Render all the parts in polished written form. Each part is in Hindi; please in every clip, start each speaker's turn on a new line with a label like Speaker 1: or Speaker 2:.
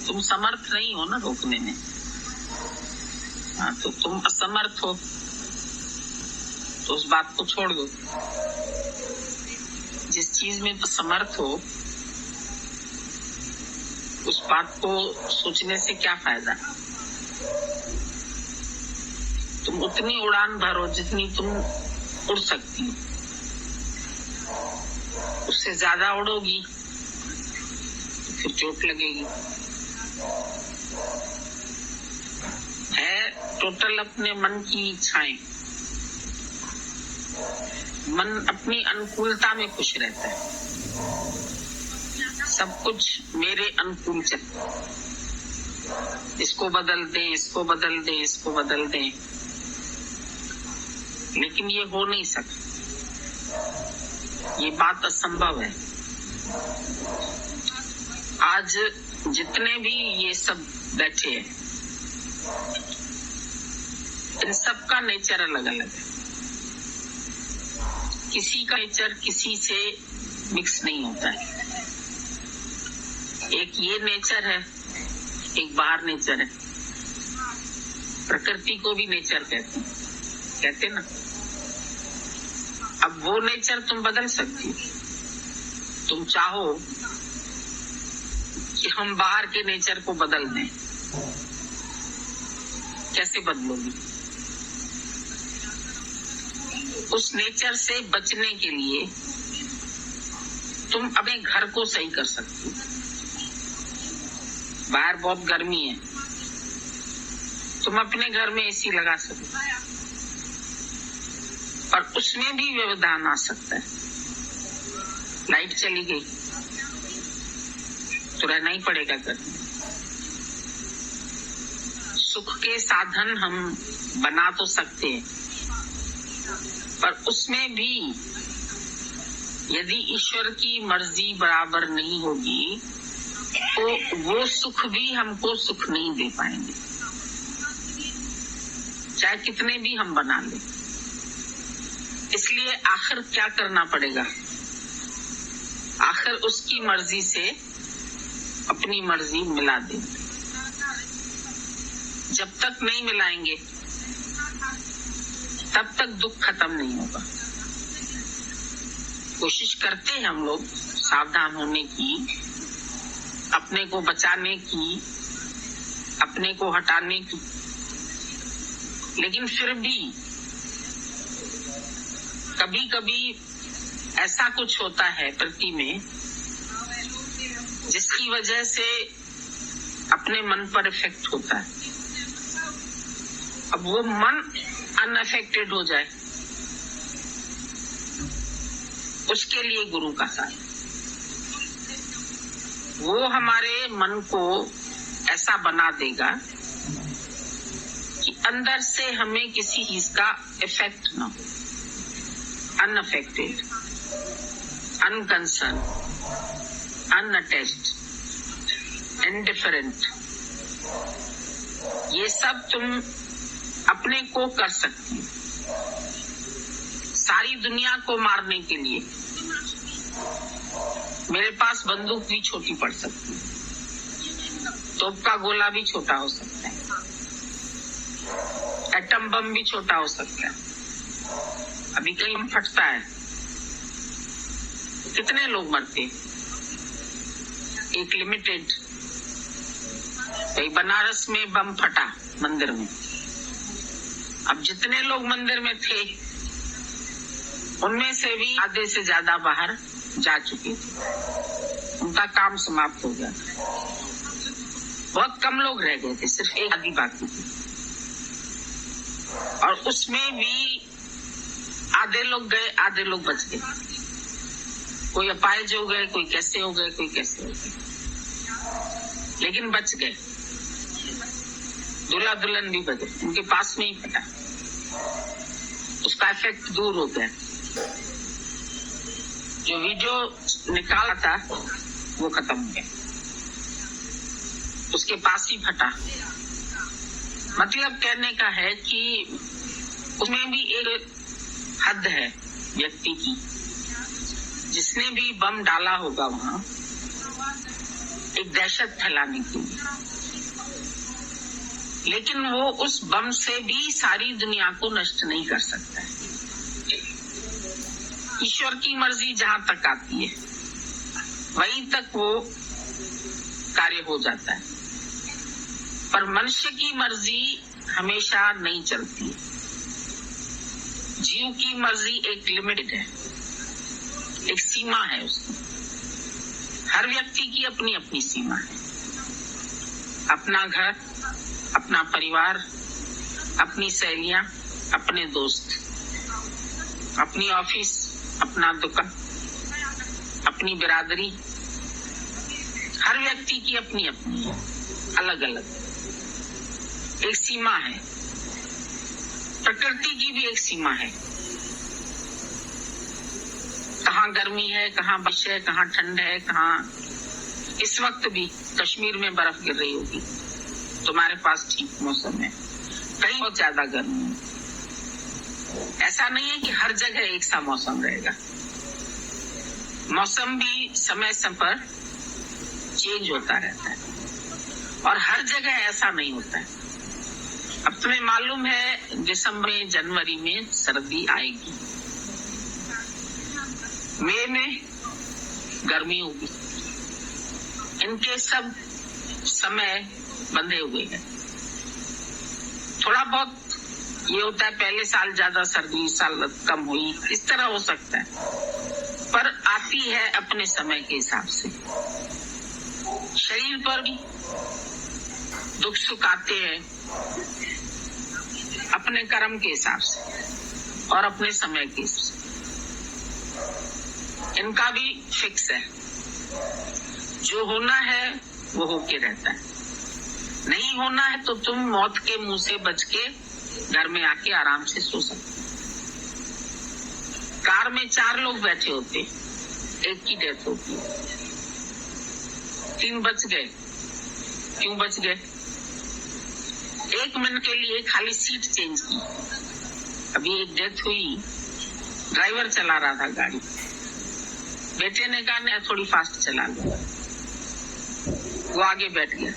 Speaker 1: तुम समर्थ नहीं हो ना रोकने में। हाँ, तो तुम असमर्थ हो तो उस बात को छोड़ दो। जिस चीज में समर्थ हो उस बात को सोचने से क्या फायदा। तुम उतनी उड़ान भरो जितनी तुम उड़ सकती हो, उससे ज्यादा उड़ोगी तो फिर चोट लगेगी। है टोटल अपने मन की इच्छाएं। मन अपनी अनुकूलता में खुश रहता है, सब कुछ मेरे अनुकूल चलता है। इसको बदल दे, इसको बदल दे, इसको बदल दे, लेकिन ये हो नहीं सकता। ये बात असंभव है। आज जितने भी ये सब बैठे हैं, इन सब का नेचर अलग अलग है। किसी का नेचर किसी से मिक्स नहीं होता है। एक ये नेचर है, एक बाहर नेचर है। प्रकृति को भी नेचर कहते ना। अब वो नेचर तुम बदल सकती हो। तुम चाहो कि हम बाहर के नेचर को बदल दें, कैसे बदलोगी? उस नेचर से बचने के लिए तुम अपने घर को सही कर सकती हो। बाहर बहुत गर्मी है, तुम अपने घर में एसी लगा सकते हो, पर उसमें भी व्यवधान आ सकता है। लाइट चली गई तो रहना ही पड़ेगा घर में। सुख के साधन हम बना तो सकते हैं, पर उसमें भी यदि ईश्वर की मर्जी बराबर नहीं होगी तो वो सुख भी हमको सुख नहीं दे पाएंगे, चाहे कितने भी हम बना लें। इसलिए आखिर क्या करना पड़ेगा? आखिर उसकी मर्जी से अपनी मर्जी मिला दें। जब तक नहीं मिलाएंगे तब तक दुख खत्म नहीं होगा। कोशिश करते हैं हम लोग सावधान होने की, अपने को बचाने की, अपने को हटाने की, लेकिन फिर भी कभी कभी ऐसा कुछ होता है प्रकृति में जिसकी वजह से अपने मन पर इफेक्ट होता है। अब वो मन अनअफेक्टेड हो जाए, उसके लिए गुरु का साथ। वो हमारे मन को ऐसा बना देगा कि अंदर से हमें किसी चीज का इफेक्ट ना हो। अनअफेक्टेड, अनकंसर्न, अनअटैच्ड, इंडिफरेंट, ये सब तुम अपने को कर सकती हो। सारी दुनिया को मारने के लिए मेरे पास बंदूक भी छोटी पड़ सकती है, तोप का गोला भी छोटा हो सकता है, एटम बम भी छोटा हो सकता है। अभी कहीं बम फटता है तो कितने लोग मरते हैं? एक लिमिटेड। कहीं बनारस में बम फटा मंदिर में, अब जितने लोग मंदिर में थे उनमें से भी आधे से ज्यादा बाहर जा चुके थे, उनका काम समाप्त हो गया था। बहुत कम लोग रह गए थे, सिर्फ एक आधी बाकी थी, और उसमें भी आधे लोग गए, आधे लोग बच गए। कोई अपाहिज हो गए, कोई कैसे हो गए, कोई कैसे हो गए, लेकिन बच गए। दूल्हा दुल्हन भी बचे, उनके पास में ही फटा, उसका इफेक्ट दूर हो गया। जो वीडियो निकाला था वो खत्म हो गया, उसके पास ही फटा। मतलब कहने का है कि उसमें भी एक हद है व्यक्ति की। जिसने भी बम डाला होगा वहां एक दहशत फैलाने के लिए, लेकिन वो उस बम से भी सारी दुनिया को नष्ट नहीं कर सकता है। ईश्वर की मर्जी जहां तक आती है वहीं तक वो कार्य हो जाता है, पर मनुष्य की मर्जी हमेशा नहीं चलती है। जीव की मर्जी एक लिमिटेड है, एक सीमा है उसकी। हर व्यक्ति की अपनी अपनी सीमा है। अपना घर, अपना परिवार, अपनी सहेलियां, अपने दोस्त, अपनी ऑफिस, अपना दुकान, अपनी बिरादरी, हर व्यक्ति की अपनी अपनी है, अलग अलग एक सीमा है। प्रकृति की भी एक सीमा है। कहाँ गर्मी है, कहाँ बारिश है, कहाँ ठंड है, कहाँ इस वक्त भी कश्मीर में बर्फ गिर रही होगी, तुम्हारे पास ठीक मौसम है, कहीं बहुत ज्यादा गर्मी है। ऐसा नहीं है कि हर जगह एक सा मौसम रहेगा। मौसम भी समय समय पर चेंज होता रहता है और हर जगह ऐसा नहीं होता है। अब तुम्हें मालूम है दिसंबर जनवरी में सर्दी आएगी, मई में गर्मी होगी। इनके सब समय बंधे हुए हैं। थोड़ा बहुत ये होता है पहले साल ज्यादा सर्दी, इस साल कम हुई, इस तरह हो सकता है, पर आती है अपने समय के हिसाब से। शरीर पर भी दुख सुख आते हैं अपने कर्म के हिसाब से और अपने समय के हिसाब से। इनका भी फिक्स है, जो होना है वो होके रहता है। नहीं होना है तो तुम मौत के मुंह से बच के घर में आके आराम से सो सकते। कार में 4 लोग बैठे होते, एक की डेथ होती, 3 बच गए। क्यों बच गए? 1 मिनट के लिए खाली सीट चेंज की। अभी एक डेथ हुई, ड्राइवर चला रहा था गाड़ी, बेटे ने कहा मैं थोड़ी फास्ट चला लूं, वो आगे बैठ गया,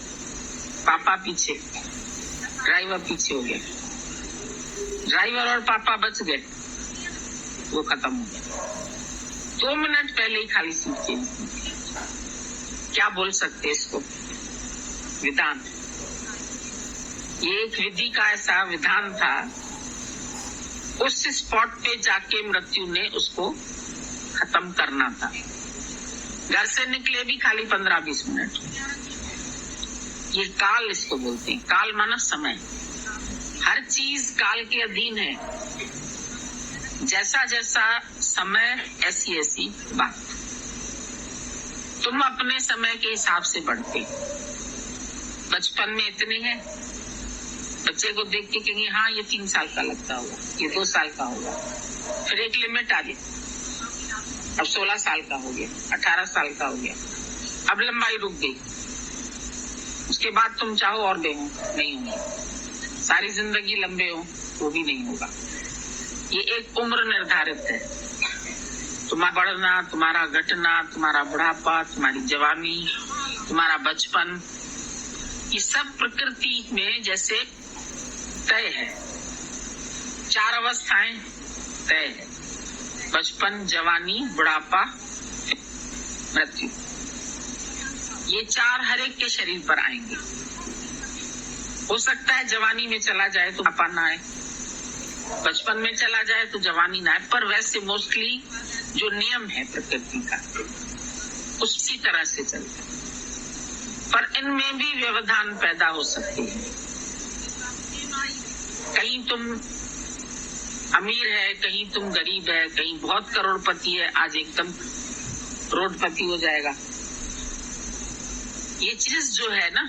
Speaker 1: पापा पीछे, ड्राइवर पीछे हो गया। ड्राइवर और पापा बच गए, वो खत्म हो गया। 2 मिनट पहले ही खाली सीट चेंज की। क्या बोल सकते इसको? विधान। ये एक विधि का ऐसा विधान था, उस स्पॉट पे जाके मृत्यु ने उसको खत्म करना था। घर से निकले भी खाली 15-20 मिनट। ये काल इसको बोलते हैं। काल माना समय। हर चीज काल के अधीन है। जैसा जैसा समय ऐसी ऐसी बात। तुम अपने समय के हिसाब से बढ़ते। बचपन में इतने हैं, बच्चे को देख के कहेंगे हाँ ये 3 साल का लगता होगा, ये 2 साल का होगा, फिर एक लिमिट आ गई, अब 16 साल का हो गया, 18 साल का हो गया, अब लंबाई रुक गई। उसके बाद तुम चाहो और देहो, नहीं होगा। सारी जिंदगी लंबे हो वो भी नहीं होगा। ये एक उम्र निर्धारित है। तुम्हारा बढ़ना, तुम्हारा घटना, तुम्हारा बुढ़ापा, तुम्हारी जवानी, तुम्हारा बचपन, ये सब प्रकृति में जैसे तय है। 4 अवस्थाएं तय है, बचपन, जवानी, बुढ़ापा, मृत्यु। ये 4 हर एक के शरीर पर आएंगे। हो सकता है जवानी में चला जाए तो बुढ़ापा ना आए, बचपन में चला जाए तो जवानी ना आए, पर वैसे मोस्टली जो नियम है प्रकृति का उसी तरह से चलता है। पर इनमें भी व्यवधान पैदा हो सकते हैं। कहीं तुम अमीर है, कहीं तुम गरीब है, कहीं बहुत करोड़पति है, आज एकदम करोड़पति हो जाएगा। ये चीज जो है ना,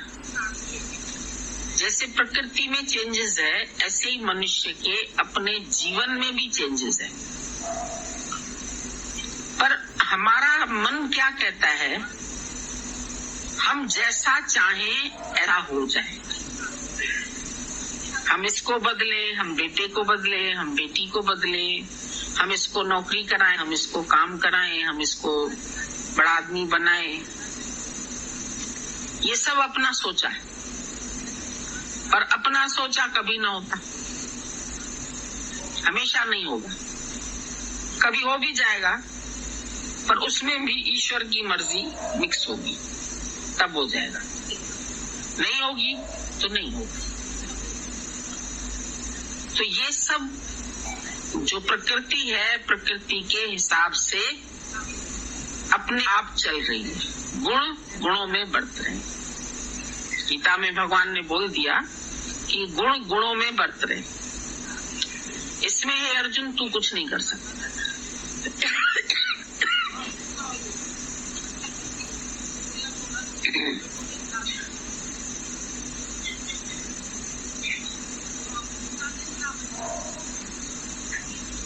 Speaker 1: जैसे प्रकृति में चेंजेस है, ऐसे ही मनुष्य के अपने जीवन में भी चेंजेस है। पर हमारा मन क्या कहता है? हम जैसा चाहें ऐसा हो जाए। हम इसको बदले, हम बेटे को बदले, हम बेटी को बदले, हम इसको नौकरी कराएं, हम इसको काम कराएं, हम इसको बड़ा आदमी बनाएं। ये सब अपना सोचा है, पर अपना सोचा कभी ना होता, हमेशा नहीं होगा। कभी हो भी जाएगा, पर उसमें भी ईश्वर की मर्जी मिक्स होगी, तब हो जाएगा। नहीं होगी तो नहीं होगा। तो ये सब जो प्रकृति है, प्रकृति के हिसाब से अपने आप चल रही है। गुण गुणों में बढ़त रहे। गीता में भगवान ने बोल दिया कि गुण गुणों में बढ़त रहे। इसमें हे अर्जुन तू कुछ नहीं कर सकता।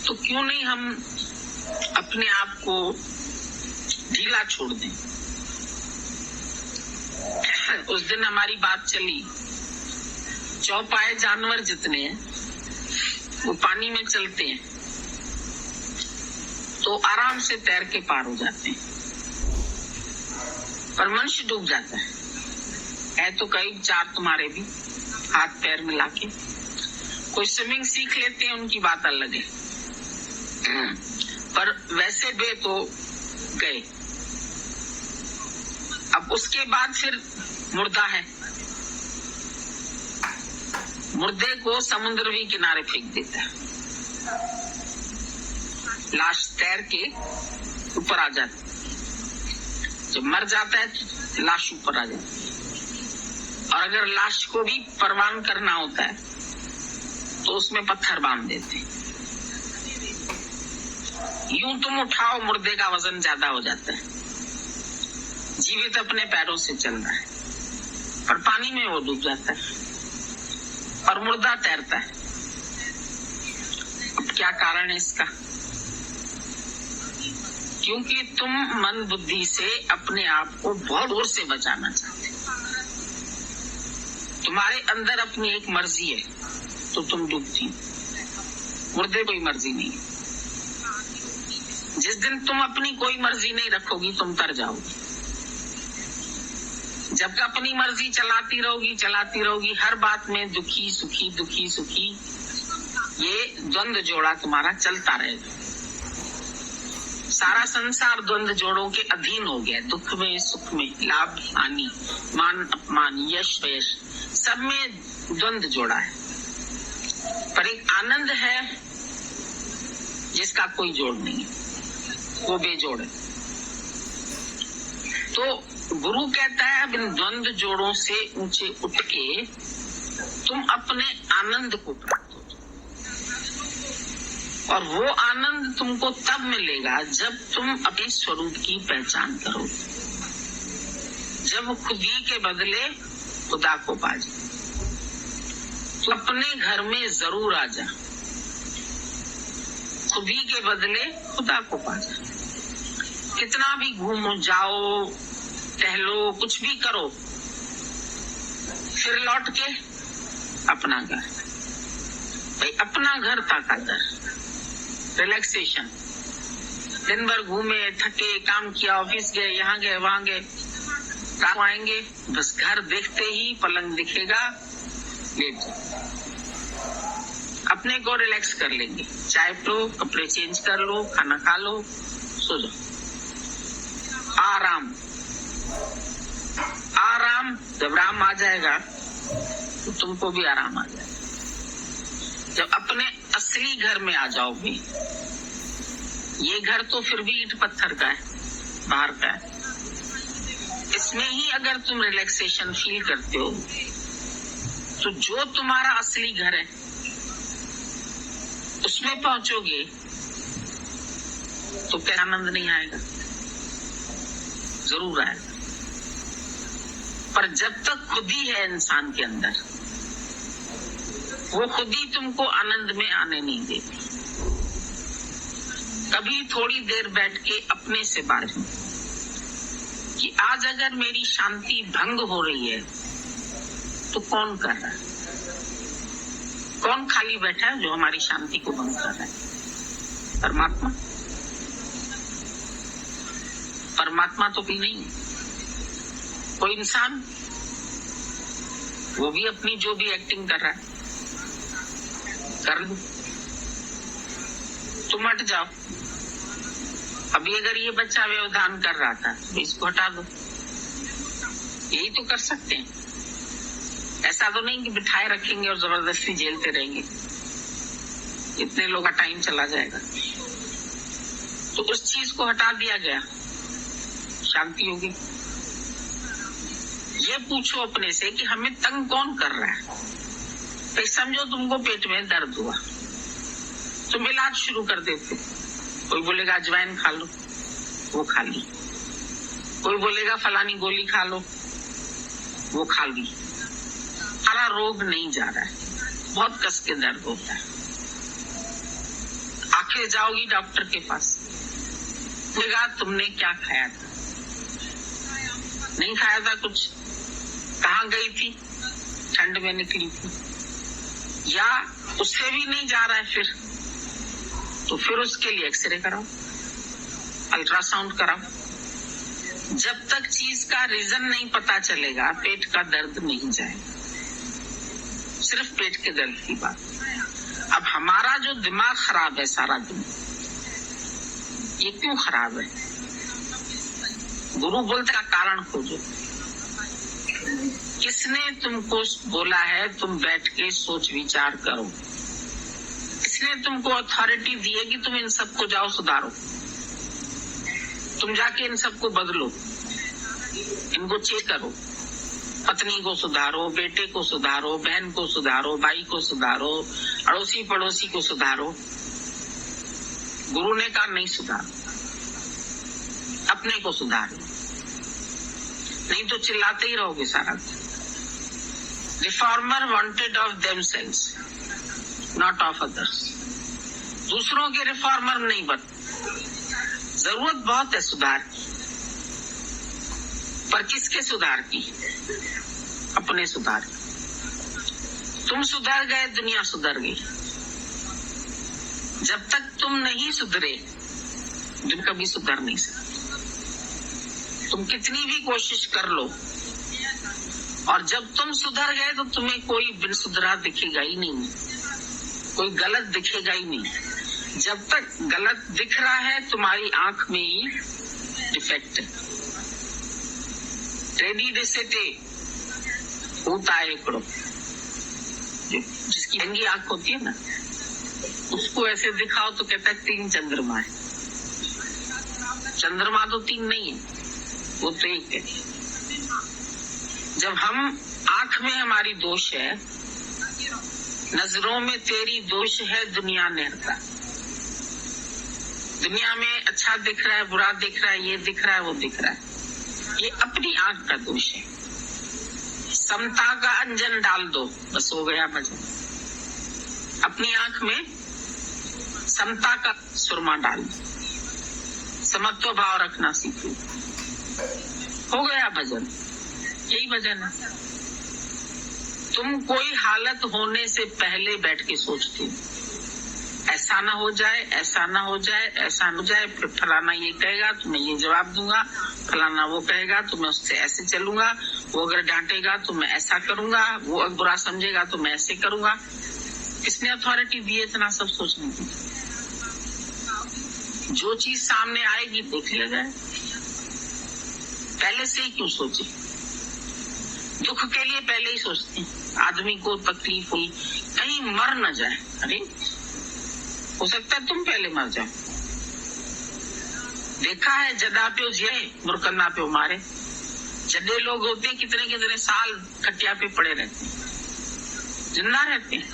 Speaker 1: तो क्यों नहीं हम अपने आप को ढीला छोड़ दें। उस दिन हमारी बात चली, चौपाए जानवर जितने हैं वो पानी में चलते हैं तो आराम से तैर के पार हो जाते हैं, पर मनुष्य डूब जाता है तो कई चार तुम्हारे भी हाथ पैर मिला के। कोई स्विमिंग सीख लेते हैं, उनकी बात अलग है, पर वैसे बे तो गए। अब उसके बाद फिर मुर्दा है, मुर्दे को समुद्र भी किनारे फेंक देता है, लाश तैर के ऊपर आ जाती है। जब मर जाता है तो लाश ऊपर आ जाती है। और अगर लाश को भी परवान करना होता है तो उसमें पत्थर बांध देते हैं। यूं तुम उठाओ, मुर्दे का वजन ज्यादा हो जाता है। जीवित अपने पैरों से चल रहा है, पर पानी में वो डूब जाता है और मुर्दा तैरता है। अब क्या कारण है इसका? क्योंकि तुम मन बुद्धि से अपने आप को बहुत दूर से बचाना चाहते हो। तुम्हारे अंदर अपनी एक मर्जी है तो तुम डूबती हो। मुर्दे कोई मर्जी नहीं है। जिस दिन तुम अपनी कोई मर्जी नहीं रखोगी तुम तर जाओगी। जब अपनी मर्जी चलाती रहोगी, हर बात में दुखी सुखी दुखी सुखी, ये द्वंद्व जोड़ा तुम्हारा चलता रहेगा। सारा संसार द्वंद्व जोड़ों के अधीन हो गया। दुख में सुख में, लाभ हानि, मान अपमान, यश वयश, सब में द्वंद्व जोड़ा है। पर एक आनंद है जिसका कोई जोड़ नहीं है, वो बेजोड़ है। तो गुरु कहता है अब इन द्वंद्व जोड़ों से ऊंचे उठ के तुम अपने आनंद को प्राप्त हो जाओ। और वो आनंद तुमको तब मिलेगा जब तुम अपने स्वरूप की पहचान करोगे, जब खुद ही के बदले खुदा को पा जाओ। तो अपने घर में जरूर आ जा, खुद ही के बदले खुदा को पा जा। कितना भी घूमो जाओ, टहलो, कुछ भी करो, फिर लौट के अपना घर। भाई अपना घर था कादर, रिलैक्सेशन। दिन भर घूमे, थके, काम किया, ऑफिस गए, यहाँ गए, वहां गए, रात आएंगे, बस घर देखते ही पलंग दिखेगा, लेट जाओ, अपने को रिलैक्स कर लेंगे। चाय पिलो, कपड़े चेंज कर लो, खाना खा लो, सो जाओ। आराम आराम। जब राम आ जाएगा तो तुमको भी आराम आ जाएगा। जब अपने असली घर में आ जाओगे, ये घर तो फिर भी ईंट पत्थर का है, बाहर का है, इसमें ही अगर तुम रिलैक्सेशन फील करते हो तो जो तुम्हारा असली घर है उसमें पहुंचोगे तो क्या आनंद नहीं आएगा? जरूर आएगा। पर जब तक खुद ही है इंसान के अंदर, वो खुद ही तुमको आनंद में आने नहीं देती। कभी थोड़ी देर बैठ के अपने से बात कि आज अगर मेरी शांति भंग हो रही है तो कौन कर रहा है? कौन खाली बैठा है जो हमारी शांति को भंग कर रहा है? परमात्मा। परमात्मा तो भी नहीं है। कोई इंसान, वो भी अपनी जो भी एक्टिंग कर रहा है कर लो, तुम हट जाओ। अभी अगर ये बच्चा व्यवधान कर रहा था तो इसको हटा दो, यही तो कर सकते हैं। ऐसा तो नहीं कि बिठाए रखेंगे और जबरदस्ती झेलते रहेंगे, इतने लोग का टाइम चला जाएगा। तो उस चीज को हटा दिया गया, शांति होगी। ये पूछो अपने से कि हमें तंग कौन कर रहा है। तो समझो तुमको पेट में दर्द हुआ, तुम इलाज शुरू कर देते। कोई बोलेगा अजवाइन खा लो, वो खा ली। कोई बोलेगा फलानी गोली खा लो, वो खा ली। सारा रोग नहीं जा रहा है, बहुत कस के दर्द होता है। आखिर जाओगी डॉक्टर के पास, बोलेगा तुमने क्या खाया था? नहीं खाया था कुछ। कहाँ गई थी? ठंड में निकली थी। या उससे भी नहीं जा रहा है तो फिर उसके लिए एक्सरे कराओ, अल्ट्रासाउंड कराओ। जब तक चीज का रीजन नहीं पता चलेगा पेट का दर्द नहीं जाएगा। सिर्फ पेट के दर्द की बात। अब हमारा जो दिमाग खराब है सारा दिन, ये क्यों खराब है? गुरु बोलता कारण खोजो। किसने तुमको बोला है तुम बैठ के सोच विचार करो? किसने तुमको अथॉरिटी दी है कि तुम इन सबको जाओ सुधारो? तुम जाके इन सबको बदलो, इनको चेक करो। पत्नी को सुधारो, बेटे को सुधारो, बहन को सुधारो, भाई को सुधारो, अड़ोसी पड़ोसी को सुधारो। गुरु ने कहा नहीं सुधारो, अपने को सुधारो, नहीं तो चिल्लाते ही रहोगे सारा दिन। Reformer wanted of themselves, not of others. दूसरों के रिफॉर्मर नहीं बन। जरूरत बहुत है सुधार की, पर किसके सुधार की? अपने सुधार की। तुम सुधर गए, दुनिया सुधर गई। जब तक तुम नहीं सुधरे, तुम कभी सुधर नहीं सकते। तुम कितनी भी कोशिश कर लो, और जब तुम सुधर गए तो तुम्हें कोई बिन सुधरा दिखेगा ही नहीं, कोई गलत दिखेगा ही नहीं। जब तक गलत दिख रहा है तुम्हारी आंख में ही डिफेक्ट है। टेडी डिसेटे होता है एकड़ो, जिसकी नंगी आंख होती है ना, उसको ऐसे दिखाओ तो कहता है 3 चंद्रमा है। चंद्रमा तो 3 नहीं है, वो तो 1 है। जब हम आंख में हमारी दोष है, नजरों में तेरी दोष है, दुनिया नेहता। दुनिया में अच्छा दिख रहा है, बुरा दिख रहा है, ये दिख रहा है, वो दिख रहा है। ये अपनी आंख का दोष है। समता का अंजन डाल दो, बस हो गया भजन। अपनी आंख में समता का सुरमा डाल दो, समत्व भाव रखना सीखो, हो गया भजन। यही भजन है। तुम कोई हालत होने से पहले बैठ के सोचते हो, ऐसा ना हो जाए, ऐसा ना हो जाए, ऐसा ना हो जाए, फिर फलाना ये कहेगा तो मैं ये जवाब दूंगा, फलाना वो कहेगा तो मैं उससे ऐसे चलूंगा, वो अगर डांटेगा तो मैं ऐसा करूंगा, वो अगर बुरा समझेगा तो मैं ऐसे करूंगा। किसने अथॉरिटी दी है इतना सब सोचने की? जो चीज सामने आएगी देख लिया जाए, पहले से ही क्यों सोचे? दुख के लिए पहले ही सोचते हैं। आदमी को तकलीफ हुई, कहीं मर न जाए, अरे हो सकता है तुम पहले मर जाओ। देखा है जदा पे जिए मुरकन्ना पे मारे। जड्डे लोग होते हैं कितने कितने साल खटिया पे पड़े रहते हैं, जिंदा रहते हैं।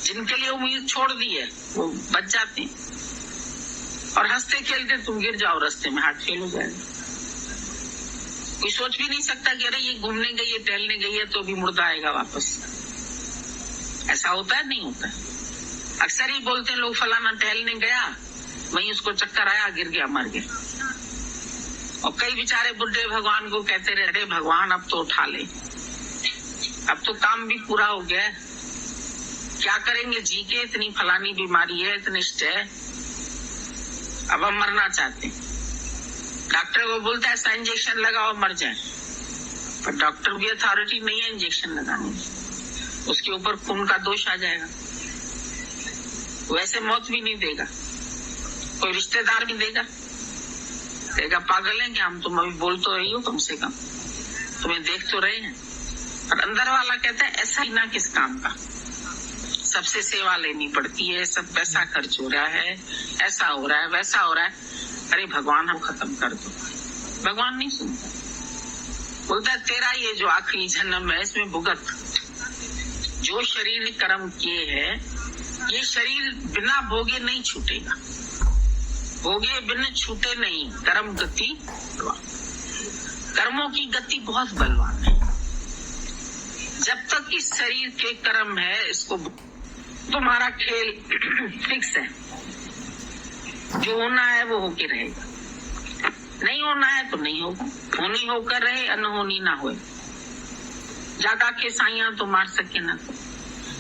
Speaker 1: जिनके लिए उम्मीद छोड़ दी है वो बच जाते हैं, और हंसते खेलते तुम गिर जाओ रास्ते में, हार्ट फेल हो जाएगा। कोई सोच भी नहीं सकता कि अरे ये घूमने गई है, टहलने गई है तो भी मुर्दा आएगा वापस। ऐसा होता है? नहीं होता। अक्सर ही बोलते हैं लोग, फलाना टहलने गया, वहीं उसको चक्कर आया, गिर गया, मर गया। और कई बेचारे बुढ़े भगवान को कहते रहे, अरे भगवान अब तो उठा ले, अब तो काम भी पूरा हो गया, क्या करेंगे जी के, इतनी फलानी बीमारी है, इतनी है, अब हम मरना चाहते हैं। डॉक्टर को बोलता है ऐसा इंजेक्शन लगाओ मर जाए, पर डॉक्टर भी अथॉरिटी नहीं है इंजेक्शन लगाने की, उसके ऊपर खून का दोष आ जाएगा। वैसे मौत भी नहीं देगा, कोई रिश्तेदार भी देगा, कहेगा पागल है क्या हम, तुम अभी बोल तो रही हो, कम से कम तुम्हें देख तो रहे हैं। और अंदर वाला कहता है ऐसा ही ना किस काम का, सबसे सेवा लेनी पड़ती है, सब पैसा खर्च हो रहा है, ऐसा हो रहा है, वैसा हो रहा है। अरे भगवान हम खत्म कर दो। भगवान नहीं सुनता, बोलता है तेरा ये जो आखिरी जन्म है इसमें भुगत, जो शरीर कर्म किए है ये शरीर बिना भोगे नहीं छूटेगा, भोगे बिना छूटे नहीं। कर्म गति, कर्मों की गति बहुत बलवान है। जब तक इस शरीर के कर्म है, इसको तुम्हारा खेल फिक्स है, जो होना है वो होके रहेगा, नहीं होना है तो नहीं होगा, होनी होकर रहे, अनहोनी ना होए। जागा के साइया तो मार सके ना, तो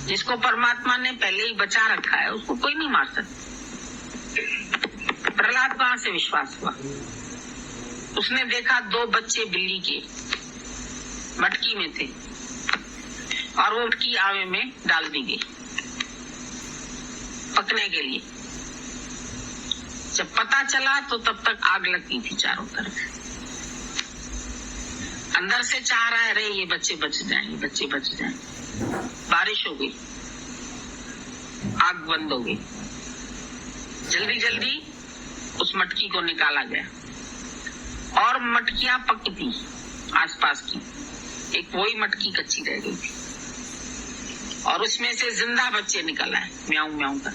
Speaker 1: जिसको परमात्मा ने पहले ही बचा रखा है उसको कोई नहीं मार सकता। प्रहलाद कहाँ से विश्वास हुआ? उसने देखा 2 बच्चे बिल्ली के मटकी में थे और वो मटकी आवे में डाल दी गई पकने के लिए। जब पता चला तो तब तक आग लगती थी चारों तरफ। अंदर से चाह रहा है अरे ये बच्चे बच जाएंगे, बच्चे बच जाएंगे। बारिश हो गई, आग बंद हो गई, जल्दी जल्दी उस मटकी को निकाला गया और मटकियां पकी थी आसपास की, एक वही मटकी कच्ची रह गई थी और उसमें से जिंदा बच्चे निकल आए म्याऊं म्याऊं कर।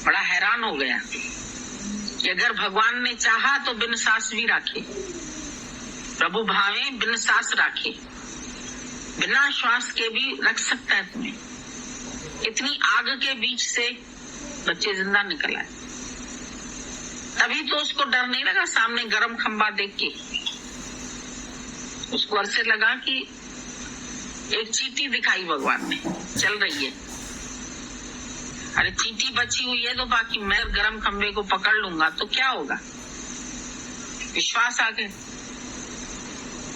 Speaker 1: बड़ा हैरान हो गया कि अगर भगवान ने चाहा तो बिन सास भी राखे, प्रभु भावे बिन सास राखे, बिना श्वास के भी रख सकता है तुम्हें। इतनी आग के बीच से बच्चे जिंदा निकल आए। तभी तो उसको डर नहीं लगा, सामने गरम खंबा देख के उसको ऐसे लगा कि एक चींटी दिखाई भगवान ने चल रही है। अरे चींटी बची हुई है तो बाकी मैं गरम खंबे को पकड़ लूंगा तो क्या होगा। विश्वास आ गया।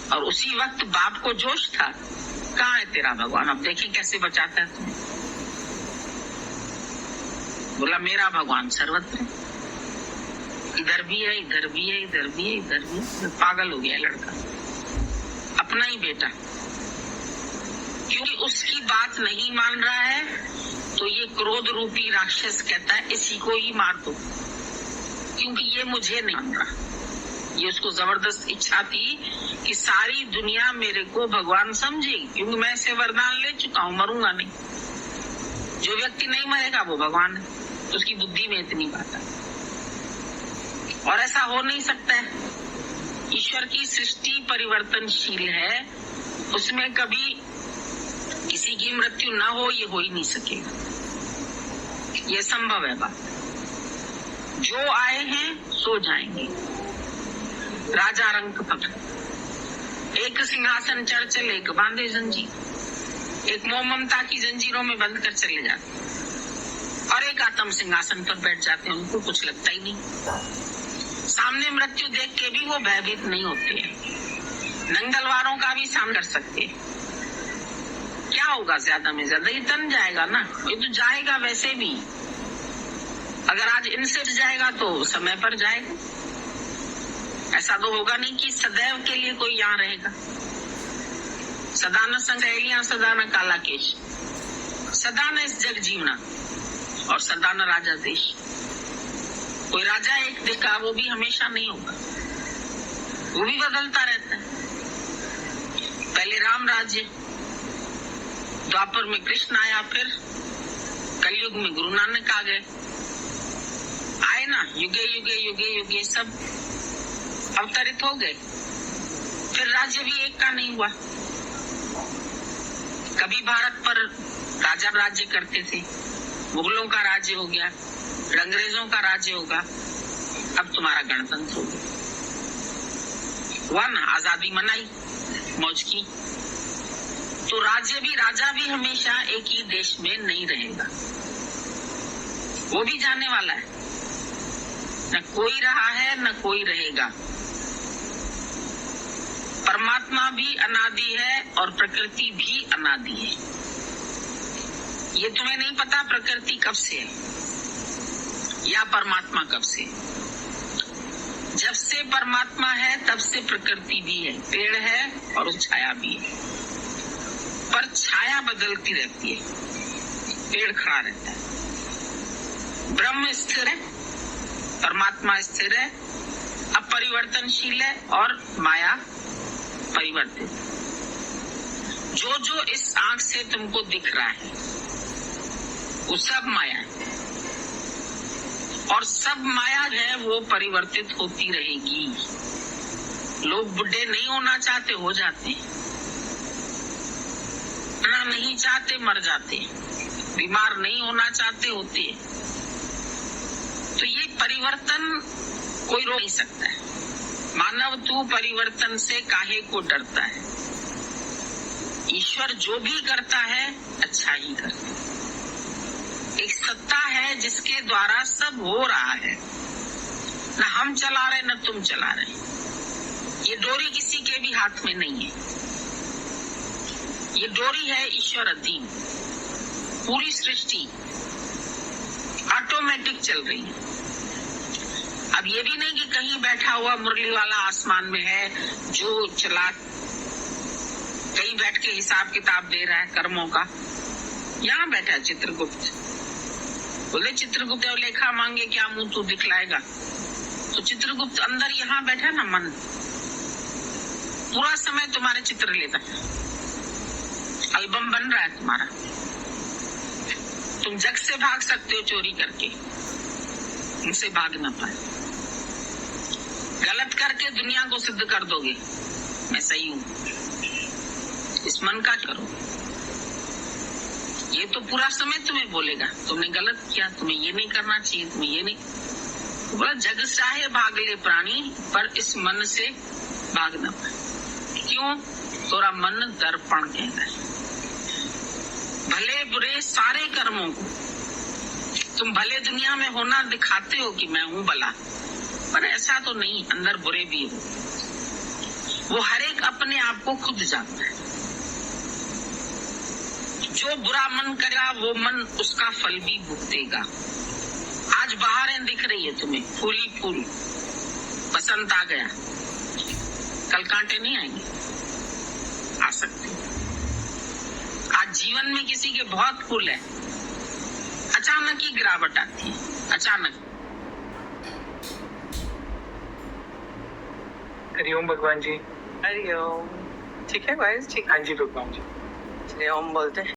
Speaker 1: और उसी वक्त बाप को जोश था, कहाँ है तेरा भगवान, अब देखिए कैसे बचाता है तुम्हें। बोला मेरा भगवान सर्वत्र, इधर भी है, इधर भी है, इधर भी है, इधर भी है। पागल हो गया लड़का, अपना ही बेटा। क्योंकि उसकी बात नहीं मान रहा है तो ये क्रोध रूपी राक्षस कहता है इसी को ही मार दो, क्योंकि ये मुझे नहीं मान रहा। ये उसको जबरदस्त इच्छा थी कि सारी दुनिया मेरे को भगवान समझेगी, क्योंकि मैं ऐसे वरदान ले चुका हूँ, मरूंगा नहीं। जो व्यक्ति नहीं मरेगा वो भगवान है, तो उसकी बुद्धि में इतनी बात है। और ऐसा हो नहीं सकता है। ईश्वर की सृष्टि परिवर्तनशील है, उसमें कभी किसी की मृत्यु ना हो, ये हो ही नहीं सकेगा। ये संभव है बात। जो आए हैं सो जाएंगे। राजा रंग पकड़, एक सिंहासन चढ़ चले, एक बांधे जंजीर, एक मोह ममता की जंजीरों में बंद कर चले जाते और एक आत्म सिंहासन पर बैठ जाते हैं, उनको कुछ लगता ही नहीं। सामने मृत्यु देख के भी वो भयभीत नहीं होते हैं। नंगलवारों का भी सामना कर सकते हैं। क्या होगा, ज्यादा में ज्यादा ये तन जाएगा ना, ये तो जाएगा वैसे भी। अगर आज इनसे जाएगा तो समय पर जाएगा। ऐसा तो होगा नहीं कि सदैव के लिए कोई यहाँ रहेगा। सदा न संगेलियां, सदा न काला केश, सदा न इस जग जीवना और सदा न राजा देश। कोई राजा एक देखा, वो भी हमेशा नहीं होगा, वो भी बदलता रहता है। पहले राम राज्य, द्वापर में कृष्ण आया, फिर कलयुग में गुरु नानक आ गए। आए ना, युगे युगे युगे युगे सब अवतरित हो गए। फिर राज्य भी एक का नहीं हुआ। कभी भारत पर राजा राज्य करते थे, मुगलों का राज्य हो गया, फिर अंग्रेजों का राज्य होगा, अब तुम्हारा गणतंत्र हो गया। हुआ ना, आजादी मनाई, मौज की। तो राज्य भी, राजा भी हमेशा एक ही देश में नहीं रहेगा, वो भी जाने वाला है। न कोई रहा है न कोई रहेगा। परमात्मा भी अनादि है और प्रकृति भी अनादि है। ये तुम्हें नहीं पता प्रकृति कब से है या परमात्मा कब से। जब से परमात्मा है तब से प्रकृति भी है, पेड़ है और छाया भी है, पर छाया बदलती रहती है, पेड़ खड़ा रहता है। ब्रह्म स्थिर है, परमात्मा स्थिर है, अपरिवर्तनशील है और माया परिवर्तित। जो जो इस आंख से तुमको दिख रहा है वो सब माया है, और सब माया है वो परिवर्तित होती रहेगी। लोग बुढ़े नहीं होना चाहते, हो जाते, ना नहीं चाहते मर जाते, बीमार नहीं होना चाहते होते। तो ये परिवर्तन कोई रोक नहीं सकता है। मानव तू परिवर्तन से काहे को डरता है। ईश्वर जो भी करता है अच्छा ही करता है। एक सत्ता है जिसके द्वारा सब हो रहा है, न हम चला रहे न तुम चला रहे। ये डोरी किसी के भी हाथ में नहीं है, ये डोरी है ईश्वर अधीन। पूरी सृष्टि ऑटोमेटिक चल रही है। अब ये भी नहीं कि कहीं बैठा हुआ मुरली वाला आसमान में है जो चला, कहीं बैठ के हिसाब किताब दे रहा है कर्मों का। यहाँ बैठा है चित्रगुप्त, बोले चित्रगुप्त लेखा मांगे क्या मुंह तू दिखलाएगा। तो चित्रगुप्त अंदर यहाँ बैठा ना, मन पूरा समय तुम्हारे चित्र लेता है, एल्बम बन रहा है तुम्हारा। तुम जग से भाग सकते हो चोरी करके, उनसे भाग ना पाए। गलत करके दुनिया को सिद्ध कर दोगे मैं सही हूं, इस मन का करो। ये तो पूरा समय तुम्हें बोलेगा तुमने गलत किया, तुम्हें ये नहीं करना चाहिए, तुम्हें ये नहीं। बोला जग चाहे भाग ले प्राणी, पर इस मन से भाग न पाए। क्यों? तोरा मन दर्पण कहता है। भले बुरे सारे कर्मों को तुम भले दुनिया में होना दिखाते हो कि मैं हूं भला, पर ऐसा तो नहीं, अंदर बुरे भी हो। वो हर एक अपने आप को खुद जानता है। जो बुरा मन करेगा वो मन उसका फल भी भुगतेगा। आज बहारें दिख रही है तुम्हें, फूली फूल, बसंत आ गया, कल कांटे नहीं आएंगे, आ सकते। आज जीवन में किसी के बहुत फूल है, अचानक ही गिरावट आती है, अचानक।
Speaker 2: हरिओम भगवान जी।
Speaker 3: हरिओम। ठीक है गाइस, ठीक है।
Speaker 2: हाँ जी भगवान जी।
Speaker 3: चलिए ओम बोलते हैं।